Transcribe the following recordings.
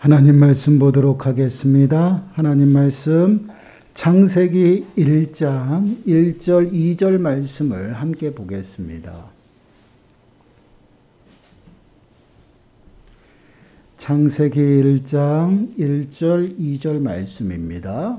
하나님 말씀 보도록 하겠습니다. 하나님 말씀 창세기 1장 1절 2절 말씀을 함께 보겠습니다. 창세기 1장 1절 2절 말씀입니다.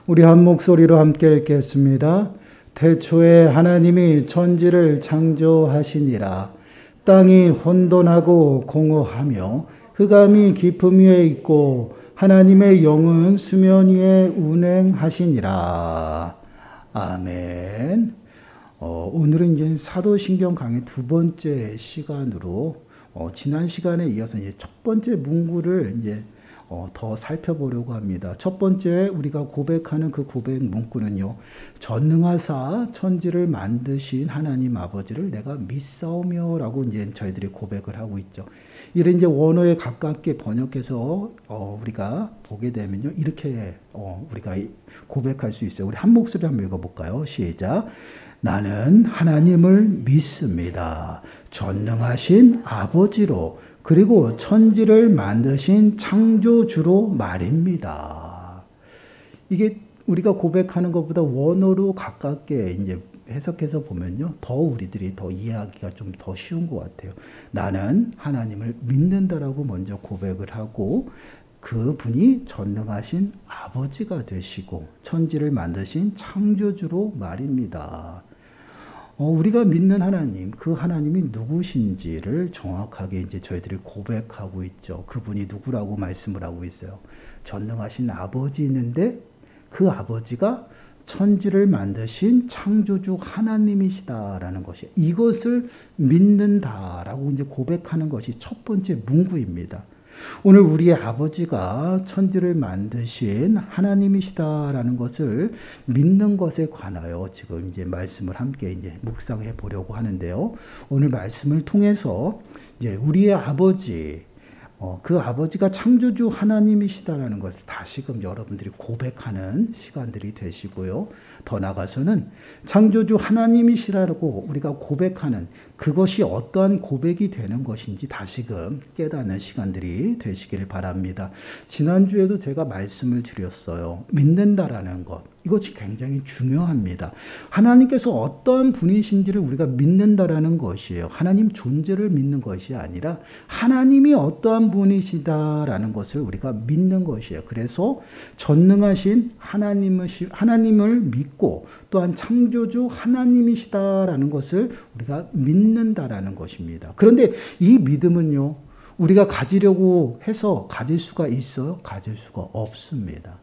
우리 한 목소리로 함께 읽겠습니다. 태초에 하나님이 천지를 창조하시니라. 땅이 혼돈하고 공허하며 흑암이 깊음 위에 있고 하나님의 영은 수면 위에 운행하시니라. 아멘. 오늘은 이제 사도신경 강의 두 번째 시간으로 지난 시간에 이어서 이제 첫 번째 문구를 이제 더 살펴보려고 합니다. 첫 번째 우리가 고백하는 그 고백 문구는요. 전능하사 천지를 만드신 하나님 아버지를 내가 믿사오며 라고 이제 저희들이 고백을 하고 있죠. 이를 이제 원어에 가깝게 번역해서 우리가 보게 되면요. 이렇게 우리가 고백할 수 있어요. 우리 한 목소리 한번 읽어볼까요? 시작. 나는 하나님을 믿습니다. 전능하신 아버지로 그리고 천지를 만드신 창조주로 말입니다. 이게 우리가 고백하는 것보다 원어로 가깝게 이제 해석해서 보면요. 더 우리들이 더 이해하기가 좀 더 쉬운 것 같아요. 나는 하나님을 믿는다라고 먼저 고백을 하고 그분이 전능하신 아버지가 되시고 천지를 만드신 창조주로 말입니다. 우리가 믿는 하나님, 그 하나님이 누구신지를 정확하게 이제 저희들이 고백하고 있죠. 그분이 누구라고 말씀을 하고 있어요. 전능하신 아버지 있는데 그 아버지가 천지를 만드신 창조주 하나님이시다라는 것이 이것을 믿는다라고 이제 고백하는 것이 첫 번째 문구입니다. 오늘 우리의 아버지가 천지를 만드신 하나님이시다라는 것을 믿는 것에 관하여 지금 이제 말씀을 함께 이제 묵상해 보려고 하는데요. 오늘 말씀을 통해서 이제 우리의 아버지, 그 아버지가 창조주 하나님이시다라는 것을 다시금 여러분들이 고백하는 시간들이 되시고요. 더 나아가서는 창조주 하나님이시라고 우리가 고백하는 그것이 어떠한 고백이 되는 것인지 다시금 깨닫는 시간들이 되시기를 바랍니다. 지난주에도 제가 말씀을 드렸어요. 믿는다라는 것. 이것이 굉장히 중요합니다. 하나님께서 어떠한 분이신지를 우리가 믿는다라는 것이에요. 하나님 존재를 믿는 것이 아니라 하나님이 어떠한 분이시다라는 것을 우리가 믿는 것이에요. 그래서 전능하신 하나님을 믿고 또한 창조주 하나님이시다라는 것을 우리가 믿는다라는 것입니다. 그런데 이 믿음은요. 우리가 가지려고 해서 가질 수가 있어요? 가질 수가 없습니다.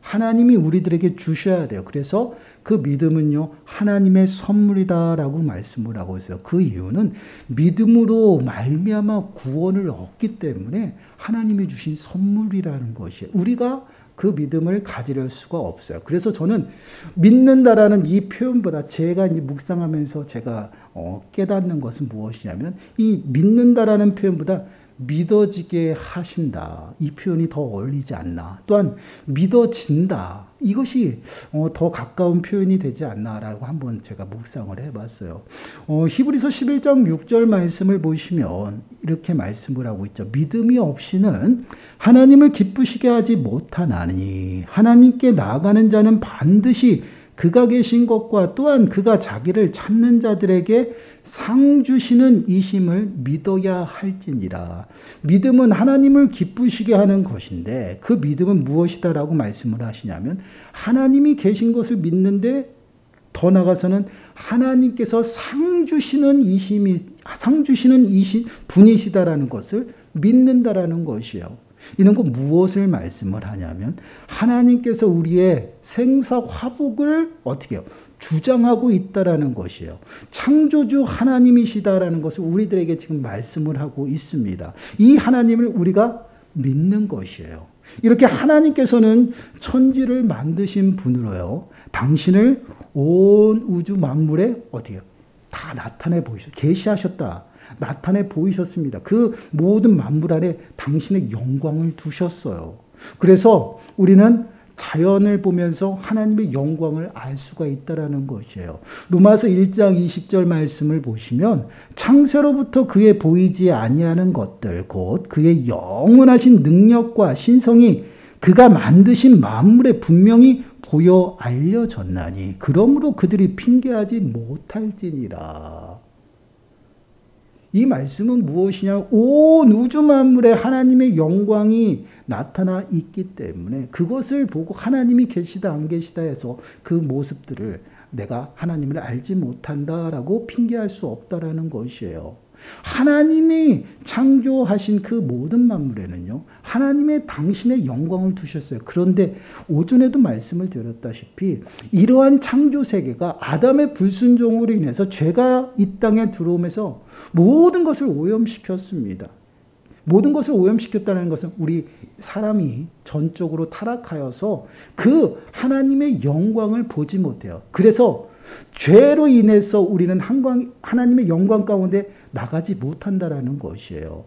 하나님이 우리들에게 주셔야 돼요. 그래서 그 믿음은요. 하나님의 선물이다라고 말씀을 하고 있어요. 그 이유는 믿음으로 말미암아 구원을 얻기 때문에 하나님이 주신 선물이라는 것이에요. 우리가 그 믿음을 가지려 수가 없어요. 그래서 저는 믿는다라는 이 표현보다 제가 이제 묵상하면서 제가 깨닫는 것은 무엇이냐면 이 믿는다라는 표현보다 믿어지게 하신다. 이 표현이 더 어울리지 않나. 또한 믿어진다. 이것이 더 가까운 표현이 되지 않나라고 한번 제가 묵상을 해봤어요. 히브리서 11장 6절 말씀을 보시면 이렇게 말씀을 하고 있죠. 믿음이 없이는 하나님을 기쁘시게 하지 못하나니 하나님께 나아가는 자는 반드시 그가 계신 것과 또한 그가 자기를 찾는 자들에게 상 주시는 이심을 믿어야 할지니라. 믿음은 하나님을 기쁘시게 하는 것인데 그 믿음은 무엇이다라고 말씀을 하시냐면 하나님이 계신 것을 믿는데 더 나아가서는 하나님께서 상 주시는 분이시다라는 것을 믿는다라는 것이에요. 이는 그 무엇을 말씀을 하냐면 하나님께서 우리의 생사 화복을 어떻게 해요? 주장하고 있다라는 것이에요. 창조주 하나님이시다라는 것을 우리들에게 지금 말씀을 하고 있습니다. 이 하나님을 우리가 믿는 것이에요. 이렇게 하나님께서는 천지를 만드신 분으로요. 당신을 온 우주 만물에 어떻게 해요? 다 나타내 보이셨다. 계시하셨다. 나타내 보이셨습니다. 그 모든 만물 안에 당신의 영광을 두셨어요. 그래서 우리는 자연을 보면서 하나님의 영광을 알 수가 있다라는 것이에요. 로마서 1장 20절 말씀을 보시면 창세로부터 그의 보이지 아니하는 것들 곧 그의 영원하신 능력과 신성이 그가 만드신 만물에 분명히 보여 알려졌나니 그러므로 그들이 핑계하지 못할지니라. 이 말씀은 무엇이냐? 온 우주 만물에 하나님의 영광이 나타나 있기 때문에 그것을 보고 하나님이 계시다 안 계시다 해서 그 모습들을 내가 하나님을 알지 못한다라고 핑계할 수 없다라는 것이에요. 하나님이 창조하신 그 모든 만물에는요, 하나님의 당신의 영광을 두셨어요. 그런데 오전에도 말씀을 드렸다시피 이러한 창조 세계가 아담의 불순종으로 인해서 죄가 이 땅에 들어오면서 모든 것을 오염시켰습니다. 모든 것을 오염시켰다는 것은 우리 사람이 전적으로 타락하여서 그 하나님의 영광을 보지 못해요. 그래서 죄로 인해서 우리는 하나님의 영광 가운데 나가지 못한다라는 것이에요.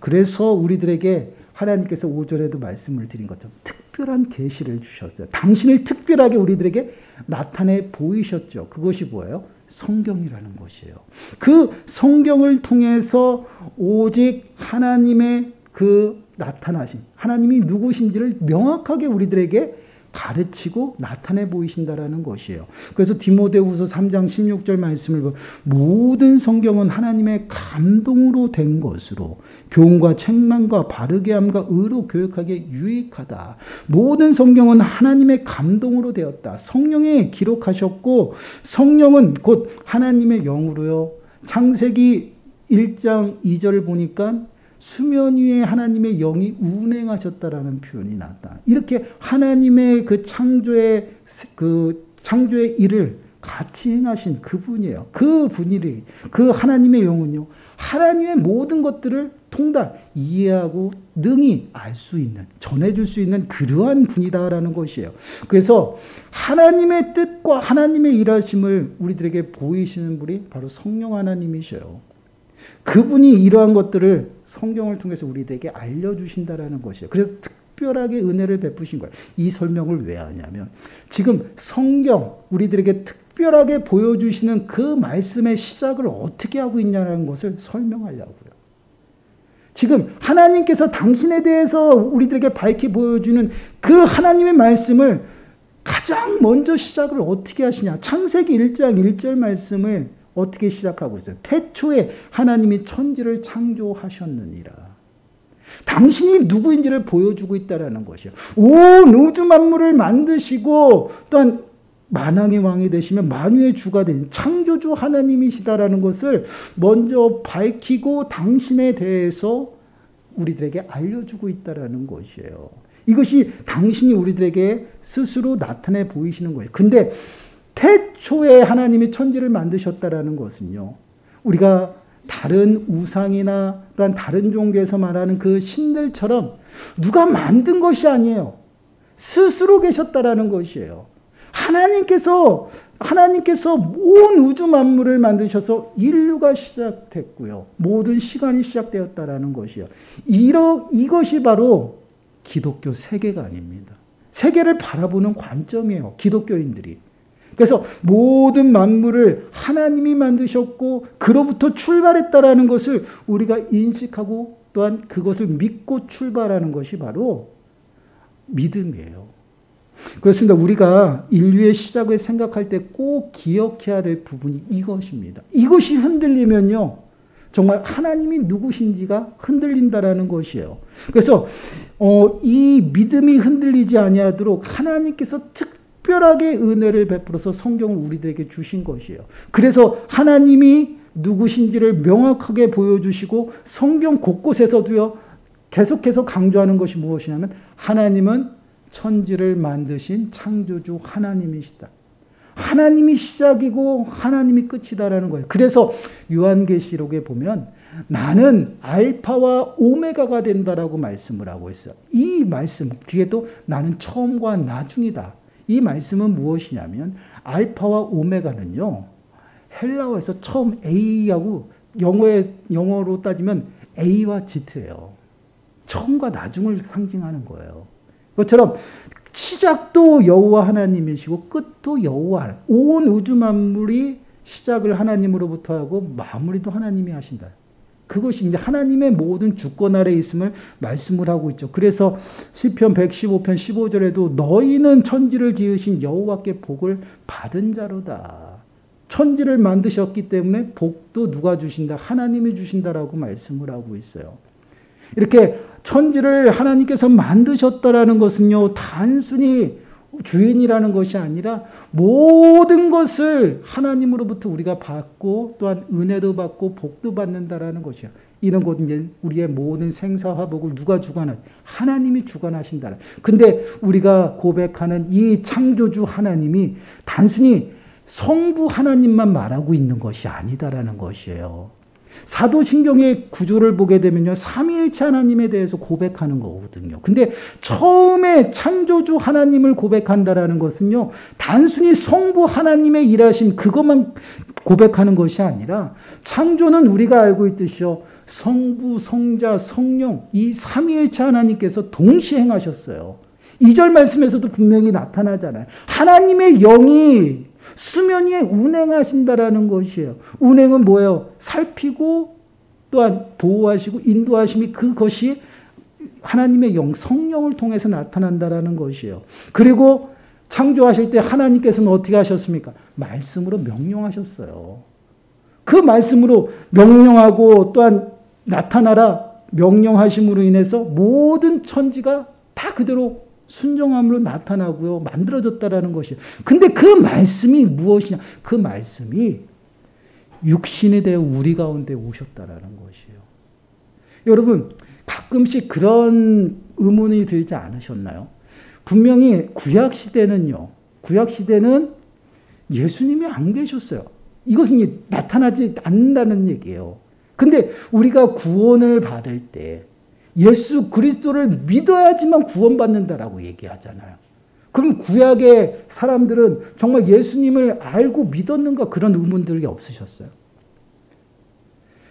그래서 우리들에게 하나님께서 오전에도 말씀을 드린 것처럼 특별한 계시를 주셨어요. 당신을 특별하게 우리들에게 나타내 보이셨죠. 그것이 뭐예요? 성경이라는 것이에요. 그 성경을 통해서 오직 하나님의 그 나타나신 하나님이 누구신지를 명확하게 우리들에게 가르치고 나타내 보이신다라는 것이에요. 그래서 디모데후서 3장 16절 말씀을 보면 모든 성경은 하나님의 감동으로 된 것으로 교훈과 책망과 바르게 함과 의로 교육하기에 유익하다. 모든 성경은 하나님의 감동으로 되었다. 성령이 기록하셨고 성령은 곧 하나님의 영으로요. 창세기 1장 2절을 보니까 수면 위에 하나님의 영이 운행하셨다라는 표현이 나왔다. 이렇게 하나님의 그 창조의 일을 같이 행하신 그분이에요. 그 하나님의 영은요, 하나님의 모든 것들을 통달 이해하고 능히 알 수 있는, 전해줄 수 있는 그러한 분이다라는 것이에요. 그래서 하나님의 뜻과 하나님의 일하심을 우리들에게 보이시는 분이 바로 성령 하나님이셔요. 그분이 이러한 것들을 성경을 통해서 우리들에게 알려주신다라는 것이에요. 그래서 특별하게 은혜를 베푸신 거예요. 이 설명을 왜 하냐면 지금 성경 우리들에게 특별하게 보여주시는 그 말씀의 시작을 어떻게 하고 있냐는 것을 설명하려고요. 지금 하나님께서 당신에 대해서 우리들에게 밝히 보여주는 그 하나님의 말씀을 가장 먼저 시작을 어떻게 하시냐. 창세기 1장 1절 말씀을 어떻게 시작하고 있어요? 태초에 하나님이 천지를 창조하셨느니라. 당신이 누구인지를 보여주고 있다는 것이요. 온 우주 만물을 만드시고 또한 만왕의 왕이 되시며 만유의 주가 된 창조주 하나님이시다라는 것을 먼저 밝히고 당신에 대해서 우리들에게 알려주고 있다는 것이에요. 이것이 당신이 우리들에게 스스로 나타내 보이시는 거예요. 근데 태초에 하나님이 천지를 만드셨다라는 것은요, 우리가 다른 우상이나 또한 다른 종교에서 말하는 그 신들처럼 누가 만든 것이 아니에요. 스스로 계셨다라는 것이에요. 하나님께서 온 우주 만물을 만드셔서 인류가 시작됐고요. 모든 시간이 시작되었다라는 것이에요. 이것이 바로 기독교 세계관입니다. 세계를 바라보는 관점이에요. 기독교인들이. 그래서 모든 만물을 하나님이 만드셨고 그로부터 출발했다라는 것을 우리가 인식하고 또한 그것을 믿고 출발하는 것이 바로 믿음이에요. 그렇습니다. 우리가 인류의 시작을 생각할 때 꼭 기억해야 될 부분이 이것입니다. 이것이 흔들리면요, 정말 하나님이 누구신지가 흔들린다라는 것이에요. 그래서 이 믿음이 흔들리지 아니하도록 하나님께서 특별하게 은혜를 베풀어서 성경을 우리들에게 주신 것이에요. 그래서 하나님이 누구신지를 명확하게 보여주시고 성경 곳곳에서도요, 계속해서 강조하는 것이 무엇이냐면 하나님은 천지를 만드신 창조주 하나님이시다. 하나님이 시작이고 하나님이 끝이다라는 거예요. 그래서 요한계시록에 보면 나는 알파와 오메가가 된다라고 말씀을 하고 있어요. 이 말씀 뒤에도 나는 처음과 나중이다. 이 말씀은 무엇이냐면 알파와 오메가는요, 헬라어에서 처음 A하고 영어로 따지면 A와 Z예요. 처음과 나중을 상징하는 거예요. 그것처럼 시작도 여호와 하나님이시고 끝도 여호와 하나님. 온 우주 만물이 시작을 하나님으로부터 하고 마무리도 하나님이 하신다. 그것이 이제 하나님의 모든 주권 아래에 있음을 말씀을 하고 있죠. 그래서 시편 115편 15절에도 너희는 천지를 지으신 여호와께 복을 받은 자로다. 천지를 만드셨기 때문에 복도 누가 주신다? 하나님이 주신다라고 말씀을 하고 있어요. 이렇게 천지를 하나님께서 만드셨다라는 것은요, 단순히 주인이라는 것이 아니라 모든 것을 하나님으로부터 우리가 받고 또한 은혜도 받고 복도 받는다라는 것이야. 이런 것은 이제 우리의 모든 생사화복을 누가 주관하냐? 하나님이 주관하신다. 근데 우리가 고백하는 이 창조주 하나님이 단순히 성부 하나님만 말하고 있는 것이 아니다라는 것이에요. 사도신경의 구조를 보게 되면요, 삼위일체 하나님에 대해서 고백하는 거거든요. 근데 처음에 창조주 하나님을 고백한다라는 것은요, 단순히 성부 하나님의 일하심 그것만 고백하는 것이 아니라 창조는 우리가 알고 있듯이요, 성부, 성자, 성령 이 삼위일체 하나님께서 동시에 행하셨어요. 2절 말씀에서도 분명히 나타나잖아요. 하나님의 영이 수면 위에 운행하신다라는 것이에요. 운행은 뭐예요? 살피고 또한 보호하시고 인도하심이 그것이 하나님의 영, 성령을 통해서 나타난다라는 것이에요. 그리고 창조하실 때 하나님께서는 어떻게 하셨습니까? 말씀으로 명령하셨어요. 그 말씀으로 명령하고 또한 나타나라 명령하심으로 인해서 모든 천지가 다 그대로 순종함으로 나타나고요. 만들어졌다라는 것이에요. 근데 그 말씀이 무엇이냐? 그 말씀이 육신이 되어 우리 가운데 오셨다라는 것이에요. 여러분, 가끔씩 그런 의문이 들지 않으셨나요? 분명히 구약시대는요. 구약시대는 예수님이 안 계셨어요. 이것은 나타나지 않는다는 얘기예요. 근데 우리가 구원을 받을 때 예수 그리스도를 믿어야지만 구원받는다라고 얘기하잖아요. 그럼 구약의 사람들은 정말 예수님을 알고 믿었는가 그런 의문들이 없으셨어요.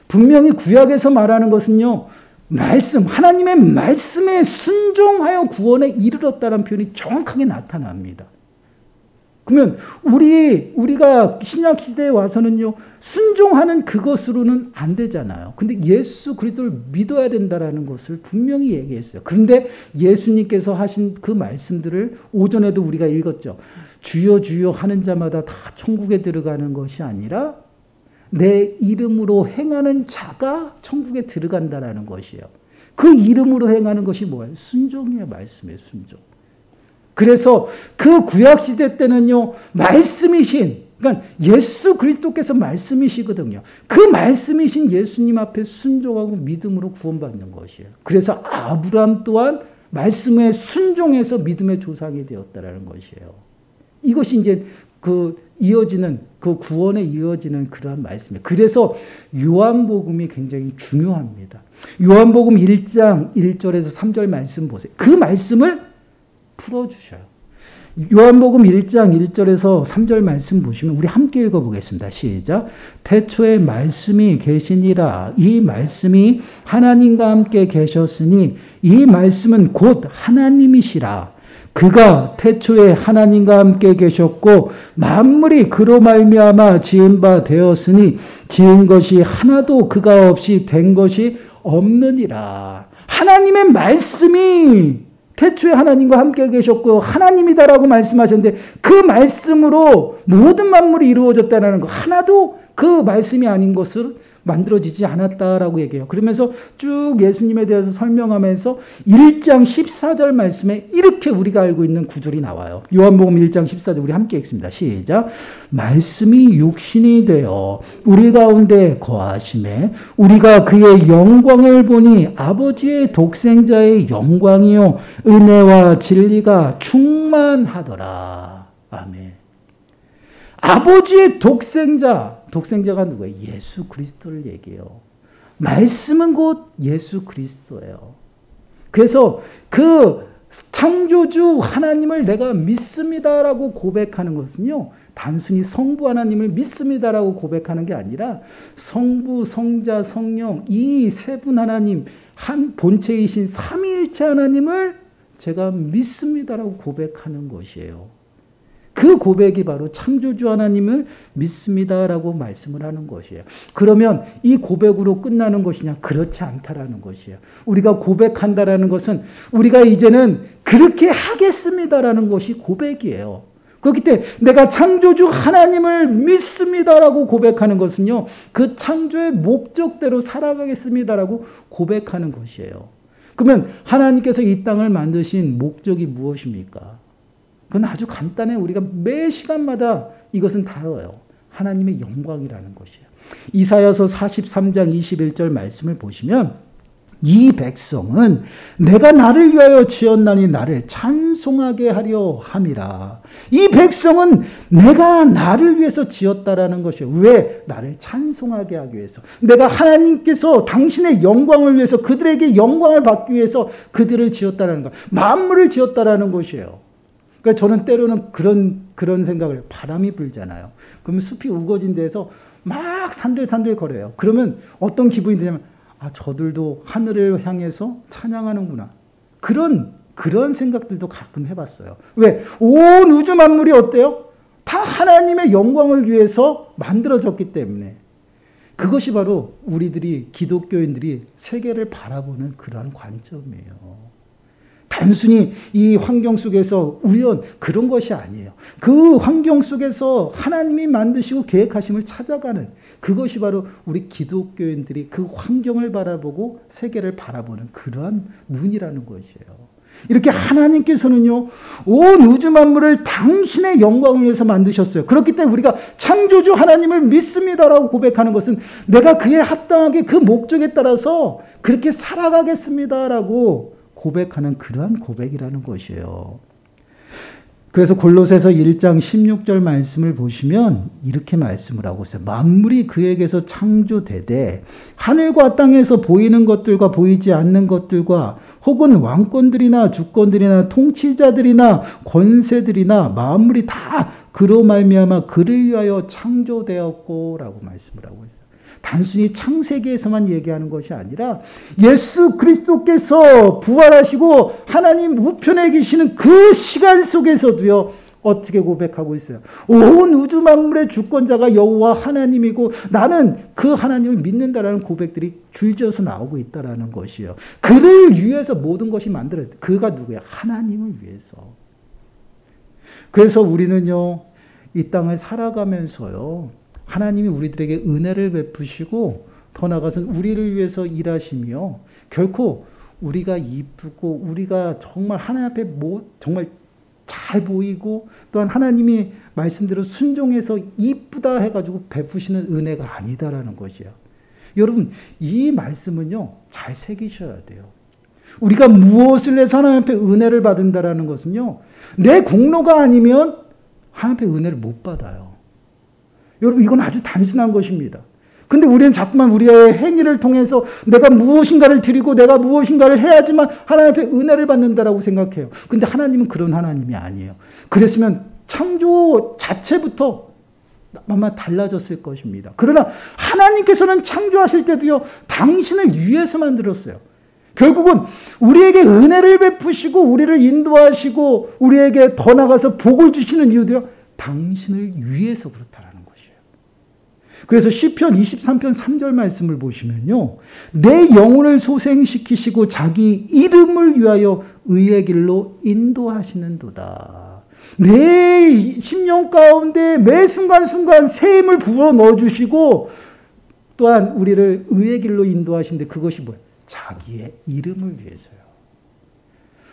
분명히 구약에서 말하는 것은요, 말씀, 하나님의 말씀에 순종하여 구원에 이르렀다는 표현이 정확하게 나타납니다. 그러면 우리가 신약 시대에 와서는요, 순종하는 그것으로는 안 되잖아요. 근데 예수 그리스도를 믿어야 된다라는 것을 분명히 얘기했어요. 그런데 예수님께서 하신 그 말씀들을 오전에도 우리가 읽었죠. 주여 주여 하는 자마다 다 천국에 들어가는 것이 아니라 내 이름으로 행하는 자가 천국에 들어간다라는 것이에요. 그 이름으로 행하는 것이 뭐예요? 순종이에요. 말씀의 순종. 그래서 그 구약시대 때는요, 말씀이신, 그러니까 예수 그리스도께서 말씀이시거든요. 그 말씀이신 예수님 앞에 순종하고 믿음으로 구원받는 것이에요. 그래서 아브라함 또한 말씀에 순종해서 믿음의 조상이 되었다라는 것이에요. 이것이 이제 그 이어지는, 그 구원에 이어지는 그러한 말씀이에요. 그래서 요한복음이 굉장히 중요합니다. 요한복음 1장 1절에서 3절 말씀 보세요. 그 말씀을 풀어주셔요. 요한복음 1장 1절에서 3절 말씀 보시면 우리 함께 읽어보겠습니다. 시작. 태초에 말씀이 계시니라. 이 말씀이 하나님과 함께 계셨으니 이 말씀은 곧 하나님이시라. 그가 태초에 하나님과 함께 계셨고 만물이 그로 말미암아 지은 바 되었으니 지은 것이 하나도 그가 없이 된 것이 없느니라. 하나님의 말씀이 태초에 하나님과 함께 계셨고 하나님이다라고 말씀하셨는데 그 말씀으로 모든 만물이 이루어졌다는 거, 하나도 그 말씀이 아닌 것을 만들어지지 않았다라고 얘기해요. 그러면서 쭉 예수님에 대해서 설명하면서 1장 14절 말씀에 이렇게 우리가 알고 있는 구절이 나와요. 요한복음 1장 14절 우리 함께 읽습니다. 시작. 말씀이 육신이 되어 우리 가운데 거하심에 우리가 그의 영광을 보니 아버지의 독생자의 영광이요 은혜와 진리가 충만하더라. 아멘. 아버지의 독생자가 누구예요? 예수 그리스도를 얘기해요. 말씀은 곧 예수 그리스도예요. 그래서 그 창조주 하나님을 내가 믿습니다라고 고백하는 것은요, 단순히 성부 하나님을 믿습니다라고 고백하는 게 아니라 성부, 성자, 성령 이 세 분 하나님 한 본체이신 삼위일체 하나님을 제가 믿습니다라고 고백하는 것이에요. 그 고백이 바로 창조주 하나님을 믿습니다라고 말씀을 하는 것이에요. 그러면 이 고백으로 끝나는 것이냐? 그렇지 않다라는 것이에요. 우리가 고백한다라는 것은 우리가 이제는 그렇게 하겠습니다라는 것이 고백이에요. 그렇기 때문에 내가 창조주 하나님을 믿습니다라고 고백하는 것은요, 그 창조의 목적대로 살아가겠습니다라고 고백하는 것이에요. 그러면 하나님께서 이 땅을 만드신 목적이 무엇입니까? 그건 아주 간단해. 우리가 매 시간마다 이것은 다뤄요. 하나님의 영광이라는 것이에요. 이사야서 43장 21절 말씀을 보시면 이 백성은 내가 나를 위하여 지었나니 나를 찬송하게 하려 함이라. 이 백성은 내가 나를 위해서 지었다라는 것이에요. 왜? 나를 찬송하게 하기 위해서. 내가 하나님께서 당신의 영광을 위해서 그들에게 영광을 받기 위해서 그들을 지었다라는 것. 만물을 지었다라는 것이에요. 그러니까 저는 때로는 그런 생각을 해요. 바람이 불잖아요. 그러면 숲이 우거진 데서 막 산들산들 거려요. 그러면 어떤 기분이 드냐면 저들도 하늘을 향해서 찬양하는구나. 그런 생각들도 가끔 해봤어요. 왜? 온 우주 만물이 어때요? 다 하나님의 영광을 위해서 만들어졌기 때문에. 그것이 바로 우리들이 기독교인들이 세계를 바라보는 그러한 관점이에요. 단순히 이 환경 속에서 그런 것이 아니에요. 그 환경 속에서 하나님이 만드시고 계획하심을 찾아가는 그것이 바로 우리 기독교인들이 그 환경을 바라보고 세계를 바라보는 그러한 눈이라는 것이에요. 이렇게 하나님께서는요, 온 우주 만물을 당신의 영광을 위해서 만드셨어요. 그렇기 때문에 우리가 창조주 하나님을 믿습니다라고 고백하는 것은 내가 그에 합당하게 그 목적에 따라서 그렇게 살아가겠습니다라고 고백하는 그러한 고백이라는 것이에요. 그래서 골로새서 1장 16절 말씀을 보시면 이렇게 말씀을 하고 있어요. 만물이 그에게서 창조되되 하늘과 땅에서 보이는 것들과 보이지 않는 것들과 혹은 왕권들이나 주권들이나 통치자들이나 권세들이나 만물이 다 그로 말미암아 그를 위하여 창조되었고라고 말씀을 하고 있어요. 단순히 창세기에서만 얘기하는 것이 아니라 예수 그리스도께서 부활하시고 하나님 우편에 계시는 그 시간 속에서도요, 어떻게 고백하고 있어요? 온 우주 만물의 주권자가 여호와 하나님이고 나는 그 하나님을 믿는다라는 고백들이 줄지어서 나오고 있다라는 것이에요. 그를 위해서 모든 것이 만들어졌어요. 그가 누구예요? 하나님을 위해서. 그래서 우리는요, 이 땅을 살아가면서요, 하나님이 우리들에게 은혜를 베푸시고 더 나아가서는 우리를 위해서 일하시며 결코 우리가 이쁘고 우리가 정말 하나님 앞에 정말 잘 보이고 또한 하나님이 말씀대로 순종해서 이쁘다 해가지고 베푸시는 은혜가 아니다라는 것이에요. 여러분, 이 말씀은요, 잘 새기셔야 돼요. 우리가 무엇을 해서 하나님 앞에 은혜를 받는다라는 것은요, 내 공로가 아니면 하나님 앞에 은혜를 못 받아요. 여러분, 이건 아주 단순한 것입니다. 근데 우리는 자꾸만 우리의 행위를 통해서 내가 무엇인가를 드리고 내가 무엇인가를 해야지만 하나님 앞에 은혜를 받는다라고 생각해요. 근데 하나님은 그런 하나님이 아니에요. 그랬으면 창조 자체부터 아마 달라졌을 것입니다. 그러나 하나님께서는 창조하실 때도요, 당신을 위해서 만들었어요. 결국은 우리에게 은혜를 베푸시고 우리를 인도하시고 우리에게 더 나가서 복을 주시는 이유도요, 당신을 위해서 그렇다라는 것이에요. 그래서 시편 23편 3절 말씀을 보시면요, 내 영혼을 소생시키시고 자기 이름을 위하여 의의 길로 인도하시는도다. 내 심령 가운데 매 순간순간 새 힘을 불어 넣어주시고 또한 우리를 의의 길로 인도하시는데 그것이 뭐예요? 자기의 이름을 위해서요.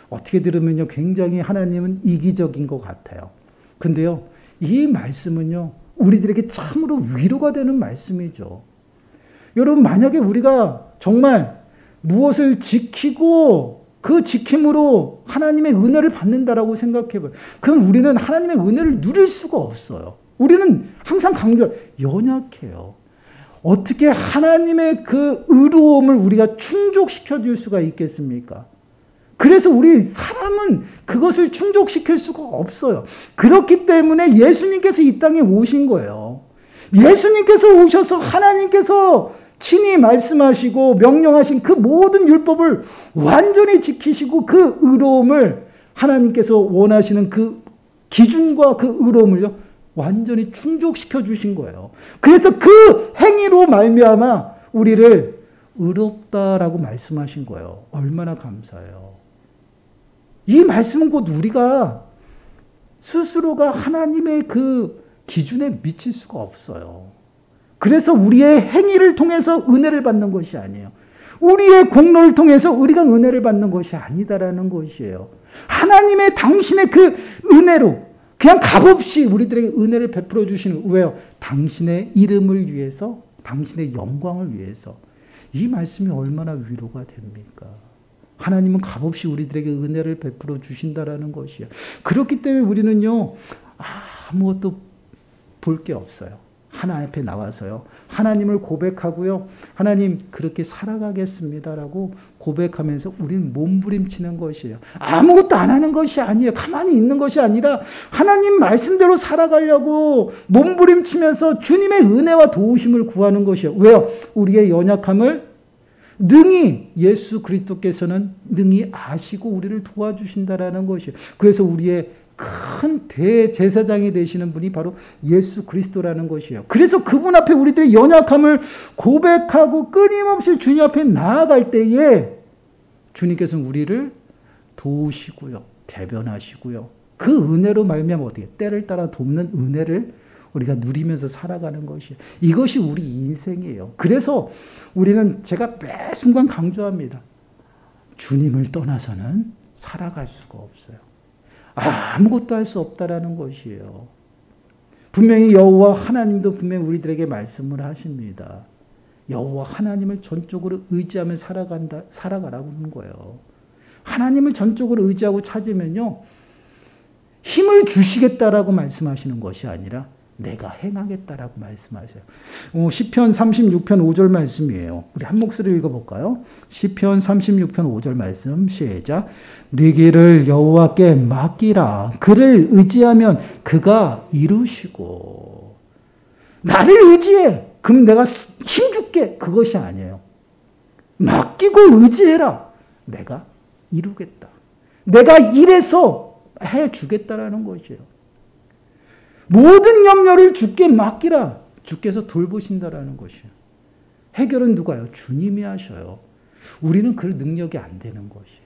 어떻게 들으면요, 굉장히 하나님은 이기적인 것 같아요. 근데요, 이 말씀은요, 우리들에게 참으로 위로가 되는 말씀이죠. 여러분, 만약에 우리가 정말 무엇을 지키고 그 지킴으로 하나님의 은혜를 받는다라고 생각해봐요. 그럼 우리는 하나님의 은혜를 누릴 수가 없어요. 우리는 항상 연약해요. 어떻게 하나님의 그 의로움을 우리가 충족시켜 줄 수가 있겠습니까? 그래서 우리 사람은 그것을 충족시킬 수가 없어요. 그렇기 때문에 예수님께서 이 땅에 오신 거예요. 예수님께서 오셔서 하나님께서 친히 말씀하시고 명령하신 그 모든 율법을 완전히 지키시고 그 의로움을 하나님께서 원하시는 그 기준과 그 의로움을요 완전히 충족시켜 주신 거예요. 그래서 그 행위로 말미암아 우리를 의롭다라고 말씀하신 거예요. 얼마나 감사해요. 이 말씀은 곧 우리가 스스로가 하나님의 그 기준에 미칠 수가 없어요. 그래서 우리의 행위를 통해서 은혜를 받는 것이 아니에요. 우리의 공로를 통해서 우리가 은혜를 받는 것이 아니다라는 것이에요. 하나님의 당신의 그 은혜로 그냥 값없이 우리들에게 은혜를 베풀어 주시는, 왜요? 당신의 이름을 위해서, 당신의 영광을 위해서. 이 말씀이 얼마나 위로가 됩니까? 하나님은 값없이 우리들에게 은혜를 베풀어 주신다라는 것이에요. 그렇기 때문에 우리는요 아무것도 볼 게 없어요. 하나님 앞에 나와서요 하나님을 고백하고요, 하나님 그렇게 살아가겠습니다라고 고백하면서 우리는 몸부림치는 것이에요. 아무것도 안 하는 것이 아니에요. 가만히 있는 것이 아니라 하나님 말씀대로 살아가려고 몸부림치면서 주님의 은혜와 도우심을 구하는 것이에요. 왜요? 우리의 연약함을 능히 예수 그리스도께서는 능히 아시고 우리를 도와주신다라는 것이에요. 그래서 우리의 큰 대제사장이 되시는 분이 바로 예수 그리스도라는 것이에요. 그래서 그분 앞에 우리들의 연약함을 고백하고 끊임없이 주님 앞에 나아갈 때에 주님께서는 우리를 도우시고요, 대변하시고요. 그 은혜로 말미암아 어떻게 때를 따라 돕는 은혜를 우리가 누리면서 살아가는 것이에요. 이것이 우리 인생이에요. 그래서 우리는, 제가 매 순간 강조합니다. 주님을 떠나서는 살아갈 수가 없어요. 아무것도 할 수 없다라는 것이에요. 분명히 여호와 하나님도 분명히 우리들에게 말씀을 하십니다. 여호와 하나님을 전적으로 의지하며 살아가라고 하는 거예요. 하나님을 전적으로 의지하고 찾으면요 힘을 주시겠다라고 말씀하시는 것이 아니라 내가 행하겠다라고 말씀하셔요. 시편 36편 5절 말씀이에요. 우리 한 목소리로 읽어볼까요? 시편 36편 5절 말씀 시작. 네 길을 여호와께 맡기라. 그를 의지하면 그가 이루시고. 나를 의지해. 그럼 내가 힘줄게. 그것이 아니에요. 맡기고 의지해라. 내가 이루겠다. 내가 이래서 해주겠다라는 것이에요. 모든 염려를 주께 맡기라. 주께서 돌보신다라는 것이에요. 해결은 누가요? 주님이 하셔요. 우리는 그 능력이 안 되는 것이에요.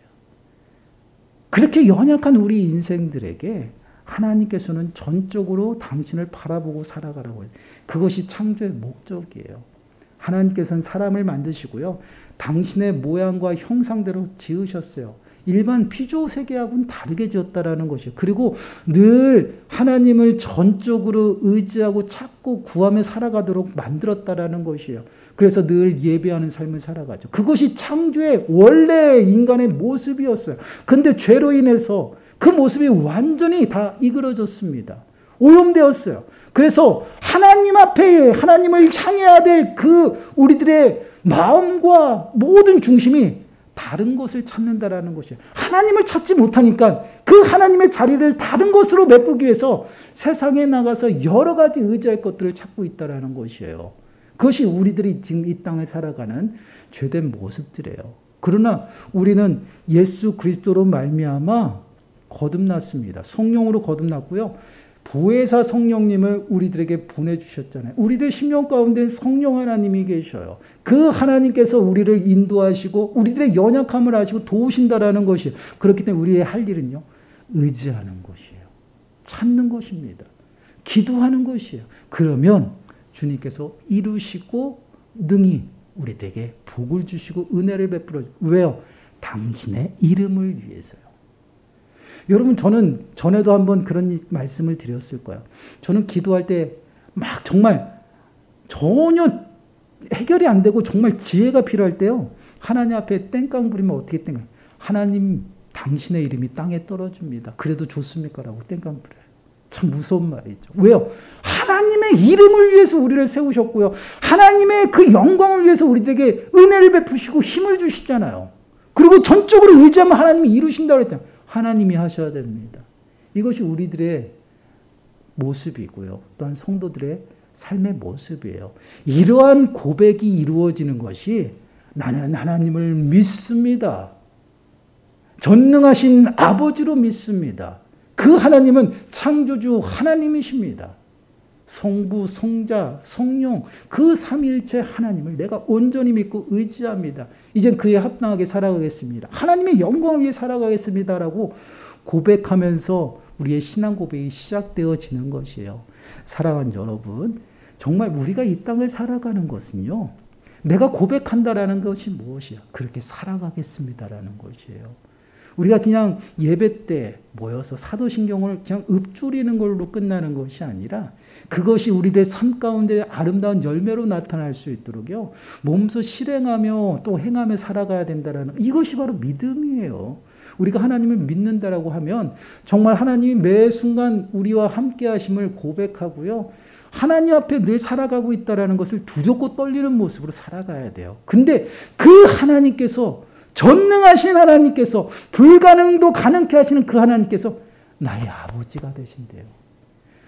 그렇게 연약한 우리 인생들에게 하나님께서는 전적으로 당신을 바라보고 살아가라고 해요. 그것이 창조의 목적이에요. 하나님께서는 사람을 만드시고요, 당신의 모양과 형상대로 지으셨어요. 일반 피조 세계하고는 다르게 지었다라는 것이에요. 그리고 늘 하나님을 전적으로 의지하고 찾고 구하며 살아가도록 만들었다라는 것이에요. 그래서 늘 예배하는 삶을 살아가죠. 그것이 창조의 원래 인간의 모습이었어요. 근데 죄로 인해서 그 모습이 완전히 다 이그러졌습니다. 오염되었어요. 그래서 하나님 앞에 하나님을 향해야 될 그 우리들의 마음과 모든 중심이 다른 것을 찾는다라는 것이에요. 하나님을 찾지 못하니까 그 하나님의 자리를 다른 것으로 메꾸기 위해서 세상에 나가서 여러 가지 의지할 것들을 찾고 있다라는 것이에요. 그것이 우리들이 지금 이 땅에 살아가는 죄된 모습들이에요. 그러나 우리는 예수 그리스도로 말미암아 거듭났습니다. 성령으로 거듭났고요. 보혜사 성령님을 우리들에게 보내주셨잖아요. 우리들 심령 가운데 성령 하나님이 계셔요. 그 하나님께서 우리를 인도하시고 우리들의 연약함을 아시고 도우신다라는 것이에요. 그렇기 때문에 우리의 할 일은요, 의지하는 것이에요. 찾는 것입니다. 기도하는 것이에요. 그러면 주님께서 이루시고 능히 우리에게 복을 주시고 은혜를 베풀어 주시고. 왜요? 당신의 이름을 위해서요. 여러분, 저는 전에도 한번 그런 말씀을 드렸을 거예요. 저는 기도할 때 막 정말 전혀 해결이 안 되고 정말 지혜가 필요할 때요, 하나님 앞에 땡깡 부리면 어떻게 땡깡? 하나님, 당신의 이름이 땅에 떨어집니다. 그래도 좋습니까? 라고 땡깡 부려요. 참 무서운 말이죠. 왜요? 하나님의 이름을 위해서 우리를 세우셨고요, 하나님의 그 영광을 위해서 우리들에게 은혜를 베푸시고 힘을 주시잖아요. 그리고 전적으로 의지하면 하나님이 이루신다고 했잖아요. 하나님이 하셔야 됩니다. 이것이 우리들의 모습이고요, 또한 성도들의 삶의 모습이에요. 이러한 고백이 이루어지는 것이 나는 하나님을 믿습니다. 전능하신 아버지로 믿습니다. 그 하나님은 창조주 하나님이십니다. 성부, 성자, 성령 그 삼위일체 하나님을 내가 온전히 믿고 의지합니다. 이젠 그에 합당하게 살아가겠습니다. 하나님의 영광을 위해 살아가겠습니다라고 고백하면서 우리의 신앙 고백이 시작되어지는 것이에요. 사랑하는 여러분, 정말 우리가 이 땅을 살아가는 것은요, 내가 고백한다라는 것이 무엇이야? 그렇게 살아가겠습니다라는 것이에요. 우리가 그냥 예배 때 모여서 사도신경을 그냥 읊조리는 걸로 끝나는 것이 아니라 그것이 우리의 삶 가운데 아름다운 열매로 나타날 수 있도록요, 몸소 실행하며 또 행하며 살아가야 된다라는 이것이 바로 믿음이에요. 우리가 하나님을 믿는다라고 하면 정말 하나님이 매 순간 우리와 함께 하심을 고백하고요, 하나님 앞에 늘 살아가고 있다라는 것을 두렵고 떨리는 모습으로 살아가야 돼요. 근데 그 하나님께서, 전능하신 하나님께서, 불가능도 가능케 하시는 그 하나님께서 나의 아버지가 되신대요.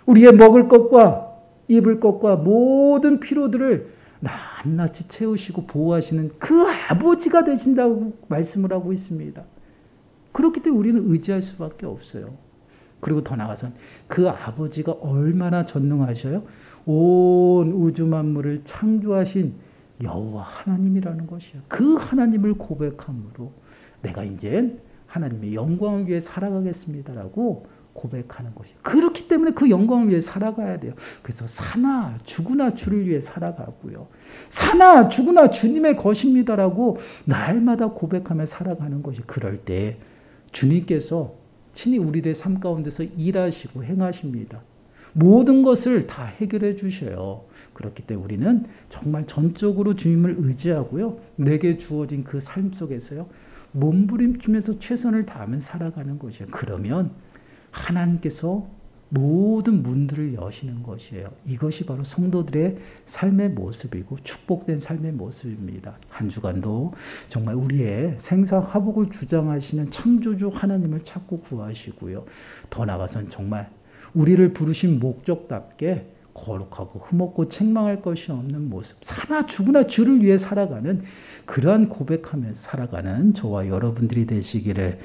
우리의 먹을 것과 입을 것과 모든 필요들을 낱낱이 채우시고 보호하시는 그 아버지가 되신다고 말씀을 하고 있습니다. 그렇기 때문에 우리는 의지할 수밖에 없어요. 그리고 더 나아가서는 그 아버지가 얼마나 전능하셔요? 온 우주 만물을 창조하신 여호와 하나님이라는 것이에요. 그 하나님을 고백함으로 내가 이제 하나님의 영광을 위해 살아가겠습니다라고 고백하는 것이에요. 그렇기 때문에 그 영광을 위해 살아가야 돼요. 그래서 사나 죽으나 주를 위해 살아가고요, 사나 죽으나 주님의 것입니다라고 날마다 고백하며 살아가는 것이, 그럴 때 주님께서 친히 우리들의 삶 가운데서 일하시고 행하십니다. 모든 것을 다 해결해 주셔요. 그렇기 때문에 우리는 정말 전적으로 주님을 의지하고요, 내게 주어진 그 삶 속에서요, 몸부림치면서 최선을 다하며 살아가는 것이에요. 그러면 하나님께서 모든 문들을 여시는 것이에요. 이것이 바로 성도들의 삶의 모습이고 축복된 삶의 모습입니다. 한 주간도 정말 우리의 생사화복을 주장하시는 창조주 하나님을 찾고 구하시고요, 더 나아가서는 정말 우리를 부르신 목적답게 거룩하고 흠없고 책망할 것이 없는 모습, 사나 죽으나 주를 위해 살아가는 그러한 고백하면서 살아가는 저와 여러분들이 되시기를